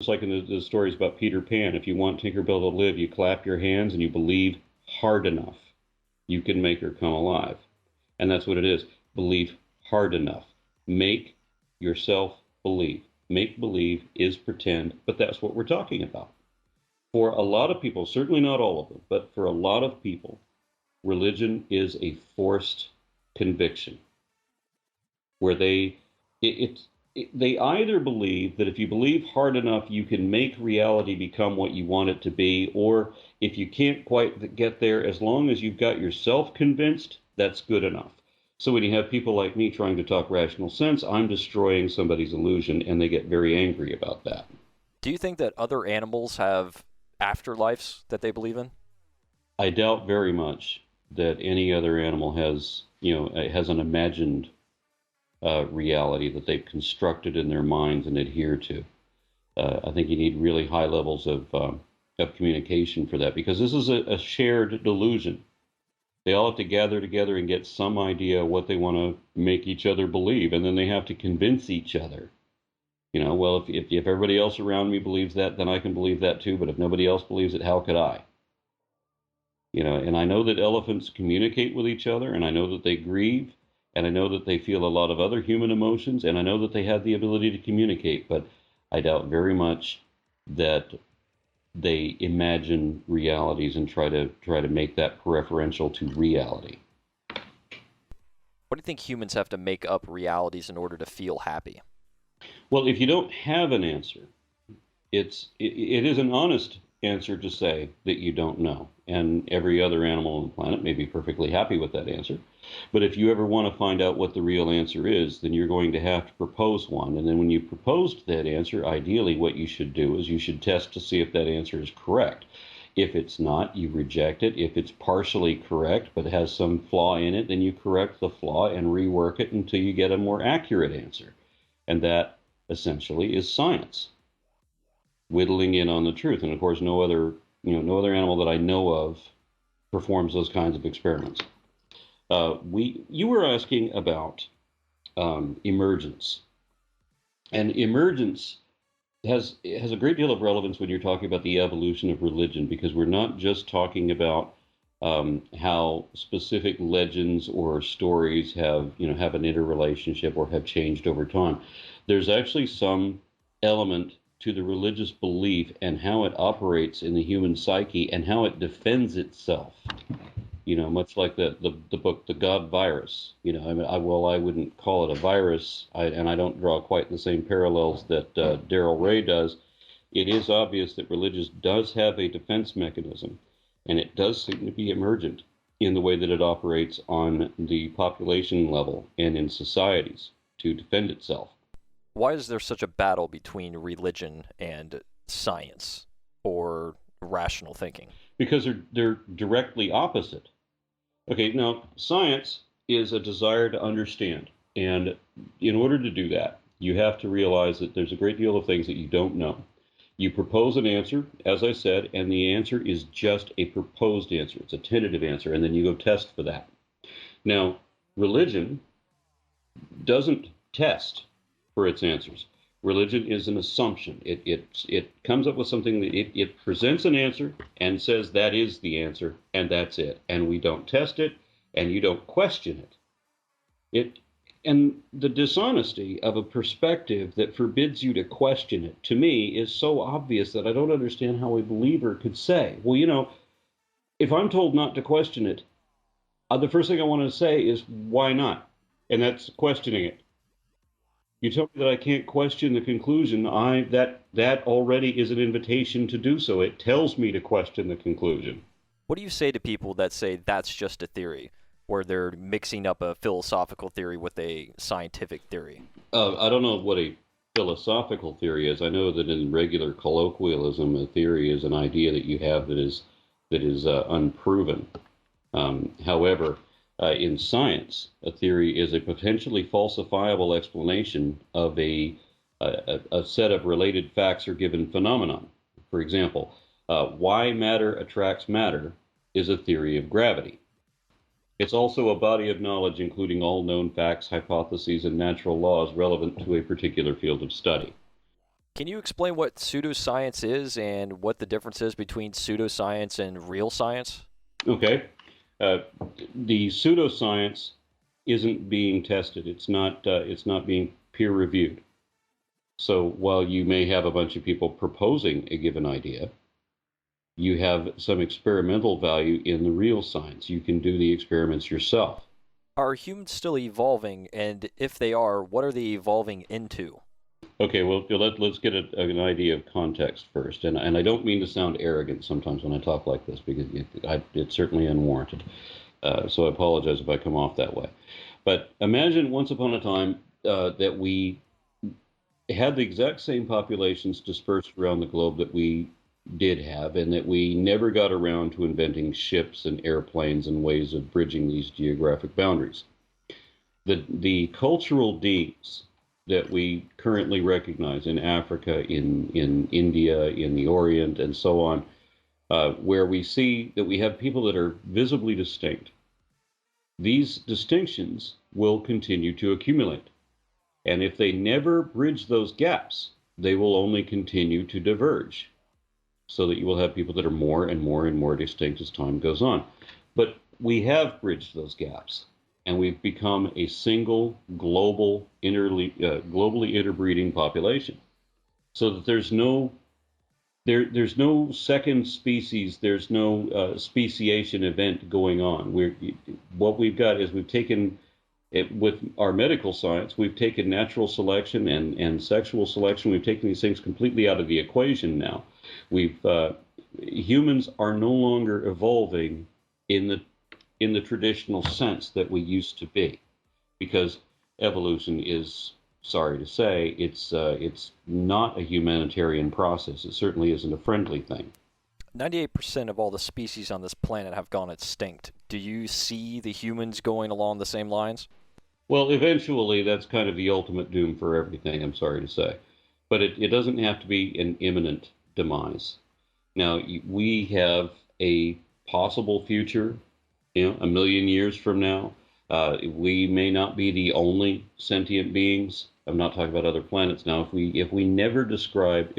It's like in the stories about Peter Pan. If you want Tinkerbell to live, you clap your hands and you believe hard enough. You can make her come alive. And that's what it is. Believe hard enough. Make yourself believe. Make believe is pretend, but that's what we're talking about. For a lot of people, certainly not all of them, but for a lot of people, religion is a forced conviction where they either believe that if you believe hard enough, you can make reality become what you want it to be, or if you can't quite get there, as long as you've got yourself convinced, that's good enough. So when you have people like me trying to talk rational sense, I'm destroying somebody's illusion, and they get very angry about that. Do you think that other animals have afterlives that they believe in? I doubt very much that any other animal has, has an imagined reality that they've constructed in their minds and adhere to. I think you need really high levels of communication for that because this is a shared delusion. They all have to gather together and get some idea what they want to make each other believe, and then they have to convince each other. Well, if everybody else around me believes that, then I can believe that too. But if nobody else believes it, how could I? And I know that elephants communicate with each other, and I know that they grieve, and I know that they feel a lot of other human emotions, and I know that they have the ability to communicate, but I doubt very much that they imagine realities and try to make that preferential to reality. What do you think humans have to make up realities in order to feel happy? Well, if you don't have an answer, it is an honest answer to say that you don't know, and every other animal on the planet may be perfectly happy with that answer. But if you ever want to find out what the real answer is, then you're going to have to propose one. And then when you proposed that answer, ideally what you should do is you should test to see if that answer is correct. If it's not, you reject it. If it's partially correct but has some flaw in it, then you correct the flaw and rework it until you get a more accurate answer. And that essentially is science, whittling in on the truth. And of course, no other animal that I know of performs those kinds of experiments. You were asking about emergence, and emergence has a great deal of relevance when you're talking about the evolution of religion, because we're not just talking about how specific legends or stories have an interrelationship or have changed over time. There's actually some element to the religious belief and how it operates in the human psyche and how it defends itself. Much like the book The God Virus. I mean, I wouldn't call it a virus, and I don't draw quite the same parallels that Daryl Ray does. It is obvious that religious does have a defense mechanism, and it does seem to be emergent in the way that it operates on the population level and in societies to defend itself. Why is there such a battle between religion and science or rational thinking? Because they're directly opposite. Okay, now science is a desire to understand. And in order to do that, you have to realize that there's a great deal of things that you don't know. You propose an answer, as I said, and the answer is just a proposed answer. It's a tentative answer, and then you go test for that. Now, religion doesn't test for its answers. Religion is an assumption. It comes up with something that it presents an answer and says that is the answer and that's it. And we don't test it and you don't question it. It and the dishonesty of a perspective that forbids you to question it, to me, is so obvious that I don't understand how a believer could say, well, if I'm told not to question it, the first thing I want to say is why not? And that's questioning it. You tell me that I can't question the conclusion. That already is an invitation to do so. It tells me to question the conclusion. What do you say to people that say that's just a theory, where they're mixing up a philosophical theory with a scientific theory? I don't know what a philosophical theory is. I know that in regular colloquialism, a theory is an idea that you have that is unproven. However, in science, a theory is a potentially falsifiable explanation of a set of related facts or given phenomenon. For example, why matter attracts matter is a theory of gravity. It's also a body of knowledge including all known facts, hypotheses, and natural laws relevant to a particular field of study. Can you explain what pseudoscience is and what the difference is between pseudoscience and real science? Okay. Uh, the pseudoscience isn't being tested. It's not being peer reviewed. So while you may have a bunch of people proposing a given idea, you have some experimental value in the real science. You can do the experiments yourself. Are humans still evolving, and if they are, what are they evolving into? Okay, well, let's get an idea of context first. And I don't mean to sound arrogant sometimes when I talk like this, because it's certainly unwarranted. So I apologize if I come off that way. But imagine once upon a time that we had the exact same populations dispersed around the globe that we did have, and that we never got around to inventing ships and airplanes and ways of bridging these geographic boundaries. The cultural deeds that we currently recognize in Africa, in India, in the Orient, and so on, where we see that we have people that are visibly distinct, these distinctions will continue to accumulate. And if they never bridge those gaps, they will only continue to diverge, so that you will have people that are more and more and more distinct as time goes on. But we have bridged those gaps, and we've become a single globally interbreeding population, so that there's no second species, there's no speciation event going on. What we've got is we've taken it with our medical science, we've taken natural selection and sexual selection, we've taken these things completely out of the equation now. Humans are no longer evolving in the traditional sense that we used to be, because evolution is, sorry to say, it's not a humanitarian process. It certainly isn't a friendly thing. 98% of all the species on this planet have gone extinct. Do you see the humans going along the same lines? Well, eventually, that's kind of the ultimate doom for everything, I'm sorry to say. But it doesn't have to be an imminent demise. Now, we have a possible future, 1 million years from now. We may not be the only sentient beings. I'm not talking about other planets now. If we never discover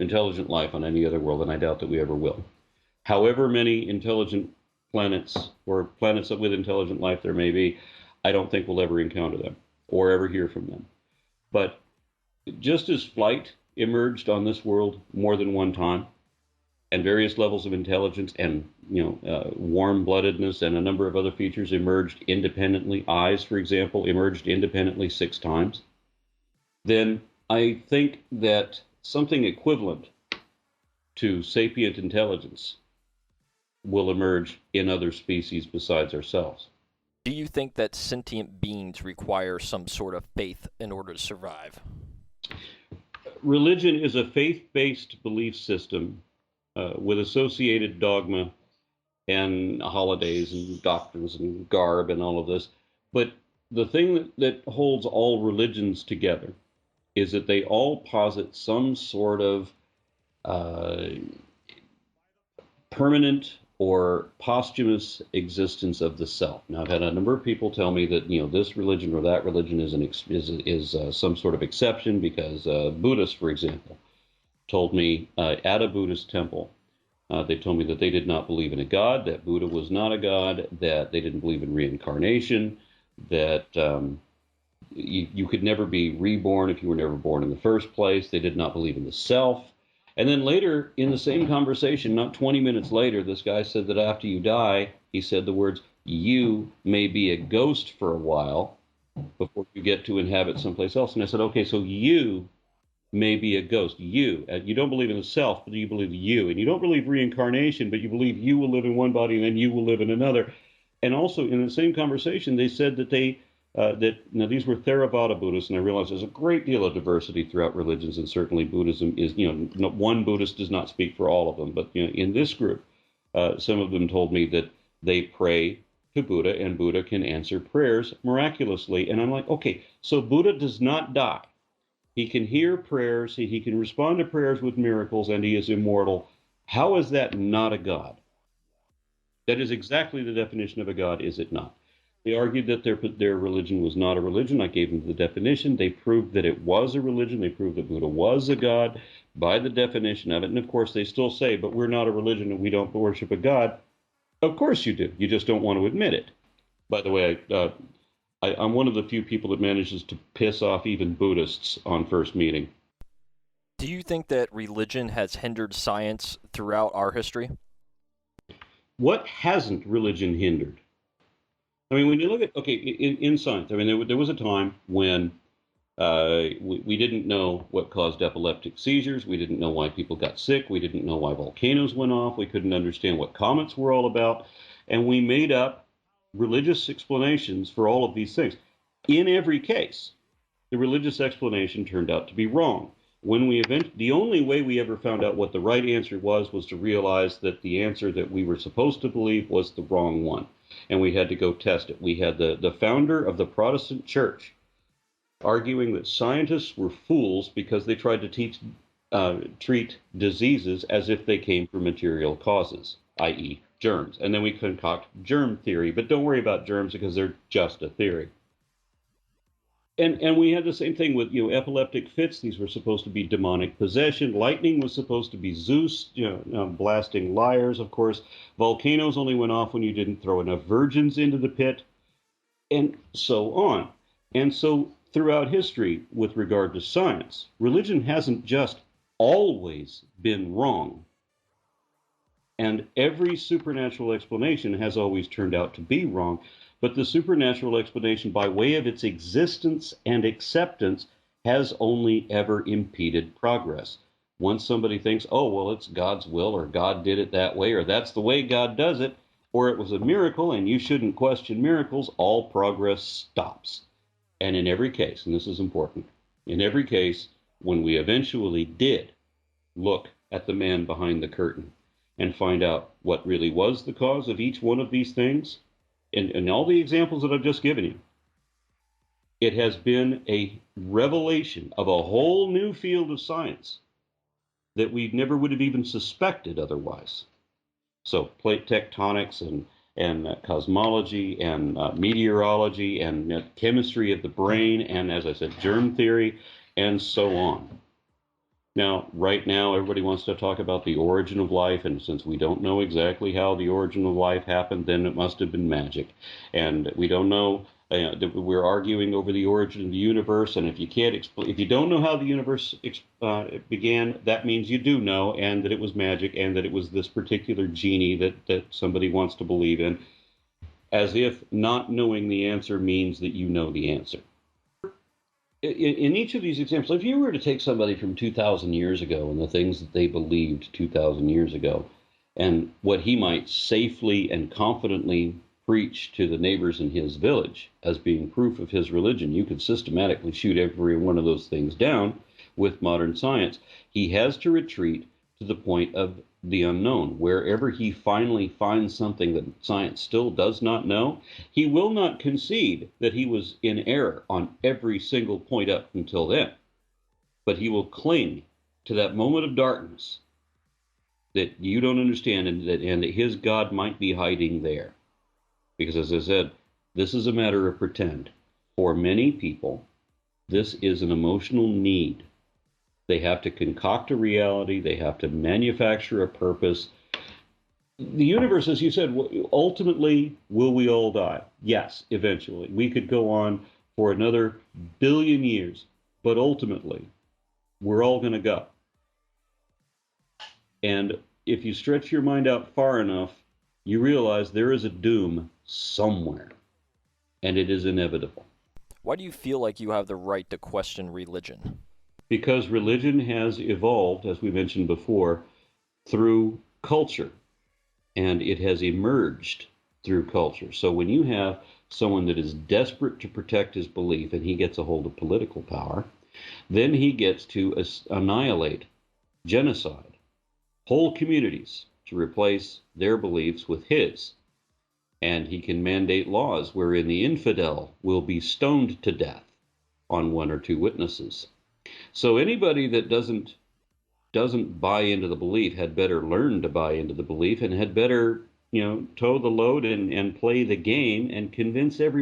intelligent life on any other world, and I doubt that we ever will, however many intelligent planets or planets with intelligent life there may be, I don't think we'll ever encounter them or ever hear from them. But just as flight emerged on this world more than one time, and various levels of intelligence and warm-bloodedness and a number of other features emerged independently, eyes, for example, emerged independently 6 times, then I think that something equivalent to sapient intelligence will emerge in other species besides ourselves. Do you think that sentient beings require some sort of faith in order to survive? Religion is a faith-based belief system with associated dogma and holidays and doctrines and garb and all of this. But the thing that holds all religions together is that they all posit some sort of permanent or posthumous existence of the self. Now, I've had a number of people tell me that this religion or that religion is some sort of exception, because Buddhists, for example, told me at a Buddhist temple, they told me that they did not believe in a god, that Buddha was not a god, that they didn't believe in reincarnation, that you could never be reborn if you were never born in the first place. They did not believe in the self. And then later in the same conversation, not 20 minutes later, this guy said that after you die, he said the words, "You may be a ghost for a while before you get to inhabit someplace else." And I said, okay, so you may be a ghost. You don't believe in the self, but you believe you. And you don't believe reincarnation, but you believe you will live in one body and then you will live in another. And also in the same conversation, they said that now these were Theravada Buddhists, and I realize there's a great deal of diversity throughout religions, and certainly Buddhism is, one Buddhist does not speak for all of them, but in this group, some of them told me that they pray to Buddha, and Buddha can answer prayers miraculously. And I'm like, okay, so Buddha does not die. He can hear prayers, he can respond to prayers with miracles, and he is immortal. How is that not a god? That is exactly the definition of a god, is it not? They argued that their religion was not a religion. I gave them the definition. They proved that it was a religion. They proved that Buddha was a god by the definition of it. And of course, they still say, but we're not a religion and we don't worship a god. Of course you do. You just don't want to admit it. By the way, I'm one of the few people that manages to piss off even Buddhists on first meeting. Do you think that religion has hindered science throughout our history? What hasn't religion hindered? I mean, when you look at, okay, in science, I mean, there was a time when we didn't know what caused epileptic seizures. We didn't know why people got sick. We didn't know why volcanoes went off. We couldn't understand what comets were all about. And we made up religious explanations for all of these things. In every case, the religious explanation turned out to be wrong. The only way we ever found out what the right answer was to realize that the answer that we were supposed to believe was the wrong one. And we had to go test it. We had the founder of the Protestant church arguing that scientists were fools because they tried to treat diseases as if they came from material causes, i.e., germs. And then we concoct germ theory, but don't worry about germs because they're just a theory. And we had the same thing with epileptic fits. These were supposed to be demonic possession. Lightning was supposed to be Zeus, blasting liars. Of course, volcanoes only went off when you didn't throw enough virgins into the pit, and so on. And so throughout history, with regard to science, religion hasn't just always been wrong. And every supernatural explanation has always turned out to be wrong. But the supernatural explanation, by way of its existence and acceptance, has only ever impeded progress. Once somebody thinks, oh, well, it's God's will, or God did it that way, or that's the way God does it, or it was a miracle and you shouldn't question miracles, all progress stops. And in every case, and this is important, in every case, when we eventually did look at the man behind the curtain and find out what really was the cause of each one of these things, and all the examples that I've just given you, it has been a revelation of a whole new field of science that we never would have even suspected otherwise. So plate tectonics and cosmology and meteorology and chemistry of the brain and, as I said, germ theory and so on. Now, right now, everybody wants to talk about the origin of life, and since we don't know exactly how the origin of life happened, then it must have been magic. And we don't know. We're arguing over the origin of the universe, and if you don't know how the universe began, that means you do know, and that it was magic, and that it was this particular genie that somebody wants to believe in, as if not knowing the answer means that you know the answer. In each of these examples, if you were to take somebody from 2,000 years ago and the things that they believed 2,000 years ago, and what he might safely and confidently preach to the neighbors in his village as being proof of his religion, you could systematically shoot every one of those things down with modern science. He has to retreat to the point of the unknown. Wherever he finally finds something that science still does not know, he will not concede that he was in error on every single point up until then. But he will cling to that moment of darkness that you don't understand, and that his God might be hiding there. Because, as I said, this is a matter of pretend. For many people, this is an emotional need. They have to concoct a reality. They have to manufacture a purpose. The universe, as you said, ultimately, will we all die? Yes, eventually. We could go on for another billion years, but ultimately, we're all going to go. And if you stretch your mind out far enough, you realize there is a doom somewhere, and it is inevitable. Why do you feel like you have the right to question religion? Because religion has evolved, as we mentioned before, through culture, and it has emerged through culture. So when you have someone that is desperate to protect his belief and he gets a hold of political power, then he gets to annihilate, genocide, whole communities to replace their beliefs with his. And he can mandate laws wherein the infidel will be stoned to death on one or two witnesses. So anybody that doesn't buy into the belief had better learn to buy into the belief and had better toe the load and play the game and convince everybody